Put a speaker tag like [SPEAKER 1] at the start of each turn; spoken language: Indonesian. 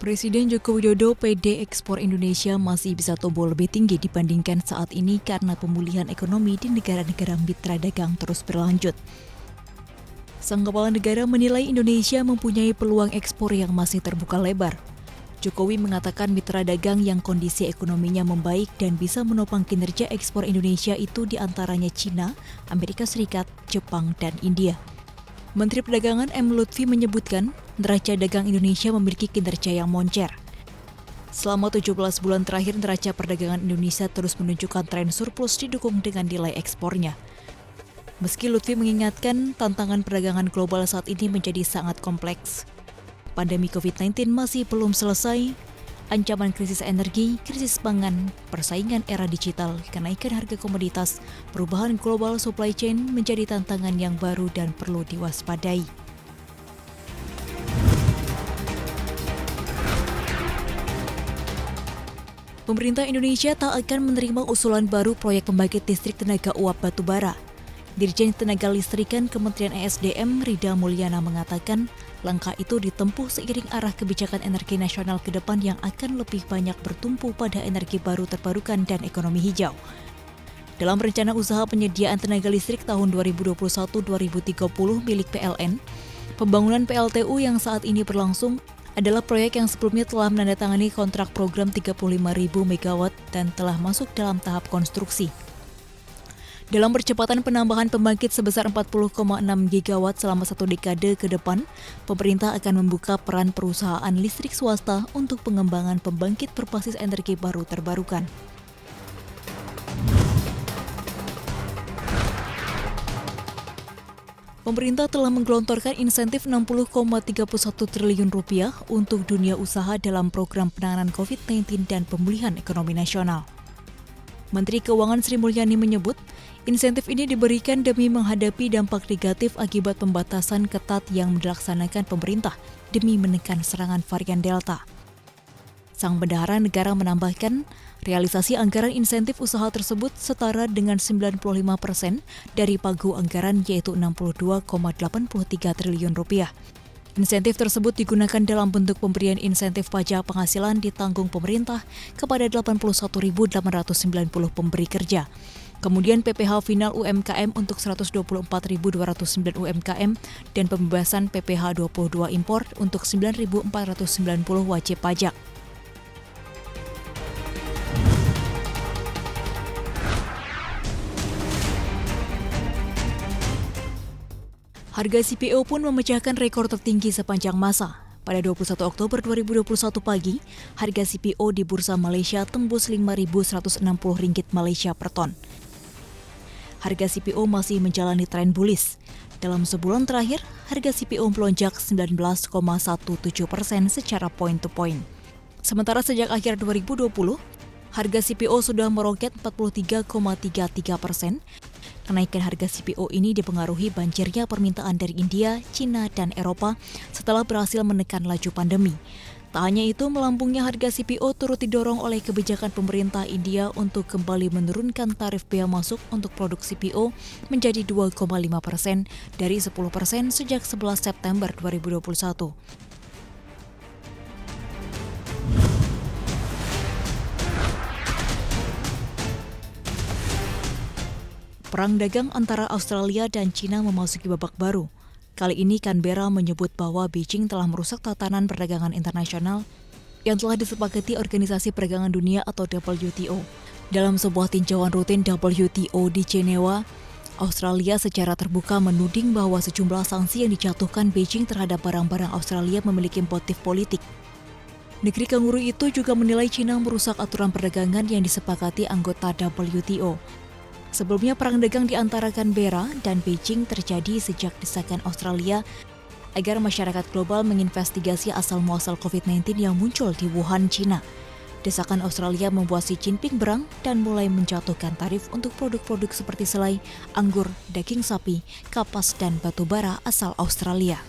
[SPEAKER 1] Presiden Joko Widodo PD ekspor Indonesia masih bisa tumbuh lebih tinggi dibandingkan saat ini karena pemulihan ekonomi di negara-negara mitra dagang terus berlanjut. Sang kepala negara menilai Indonesia mempunyai peluang ekspor yang masih terbuka lebar. Jokowi mengatakan mitra dagang yang kondisi ekonominya membaik dan bisa menopang kinerja ekspor Indonesia itu diantaranya China, Amerika Serikat, Jepang, dan India. Menteri Perdagangan M. Lutfi menyebutkan, neraca dagang Indonesia memiliki kinerja yang moncer. Selama 17 bulan terakhir, neraca perdagangan Indonesia terus menunjukkan tren surplus didukung dengan nilai ekspornya. Meski Lutfi mengingatkan, tantangan perdagangan global saat ini menjadi sangat kompleks. Pandemi COVID-19 masih belum selesai, ancaman krisis energi, krisis pangan, persaingan era digital, kenaikan harga komoditas, perubahan global supply chain menjadi tantangan yang baru dan perlu diwaspadai. Pemerintah Indonesia tak akan menerima usulan baru proyek pembangkit listrik tenaga uap batubara. Dirjen Tenaga Listrikan Kementerian ESDM Rida Mulyana mengatakan, langkah itu ditempuh seiring arah kebijakan energi nasional ke depan yang akan lebih banyak bertumpu pada energi baru terbarukan dan ekonomi hijau. Dalam rencana usaha penyediaan tenaga listrik tahun 2021-2030 milik PLN, pembangunan PLTU yang saat ini berlangsung adalah proyek yang sebelumnya telah menandatangani kontrak program 35.000 MW dan telah masuk dalam tahap konstruksi. Dalam percepatan penambahan pembangkit sebesar 40,6 gigawatt selama 1 dekade ke depan, pemerintah akan membuka peran perusahaan listrik swasta untuk pengembangan pembangkit berbasis energi baru terbarukan. Pemerintah telah menggelontorkan insentif Rp60,31 triliun untuk dunia usaha dalam program penanganan COVID-19 dan pemulihan ekonomi nasional. Menteri Keuangan Sri Mulyani menyebut, insentif ini diberikan demi menghadapi dampak negatif akibat pembatasan ketat yang dilaksanakan pemerintah demi menekan serangan varian Delta. Sang bendahara negara menambahkan, realisasi anggaran insentif usaha tersebut setara dengan 95% dari pagu anggaran yaitu Rp62,83 triliun. Insentif tersebut digunakan dalam bentuk pemberian insentif pajak penghasilan ditanggung pemerintah kepada 81.890 pemberi kerja. Kemudian PPh final UMKM untuk 124.209 UMKM dan pembebasan PPh 22 impor untuk 9.490 wajib pajak. Harga CPO pun memecahkan rekor tertinggi sepanjang masa. Pada 21 Oktober 2021 pagi, harga CPO di Bursa Malaysia tembus Rp5.160 Malaysia per ton. Harga CPO masih menjalani tren bullish. Dalam sebulan terakhir, harga CPO melonjak 19,17% secara point to point. Sementara sejak akhir 2020, harga CPO sudah meroket 43,33%. Kenaikan harga CPO ini dipengaruhi banjirnya permintaan dari India, China, dan Eropa setelah berhasil menekan laju pandemi. Tak hanya itu, melambungnya harga CPO turut didorong oleh kebijakan pemerintah India untuk kembali menurunkan tarif bea masuk untuk produk CPO menjadi 2,5% dari 10% sejak 11 September 2021. Perang dagang antara Australia dan China memasuki babak baru. Kali ini Canberra menyebut bahwa Beijing telah merusak tatanan perdagangan internasional yang telah disepakati Organisasi Perdagangan Dunia atau WTO. Dalam sebuah tinjauan rutin WTO di Jenewa, Australia secara terbuka menuding bahwa sejumlah sanksi yang dijatuhkan Beijing terhadap barang-barang Australia memiliki motif politik. Negeri kanguru itu juga menilai China merusak aturan perdagangan yang disepakati anggota WTO. Sebelumnya, perang dagang di antara Canberra dan Beijing terjadi sejak desakan Australia agar masyarakat global menginvestigasi asal-muasal COVID-19 yang muncul di Wuhan, China. Desakan Australia membuat Xi Jinping berang dan mulai menjatuhkan tarif untuk produk-produk seperti selai, anggur, daging sapi, kapas, dan batu bara asal Australia.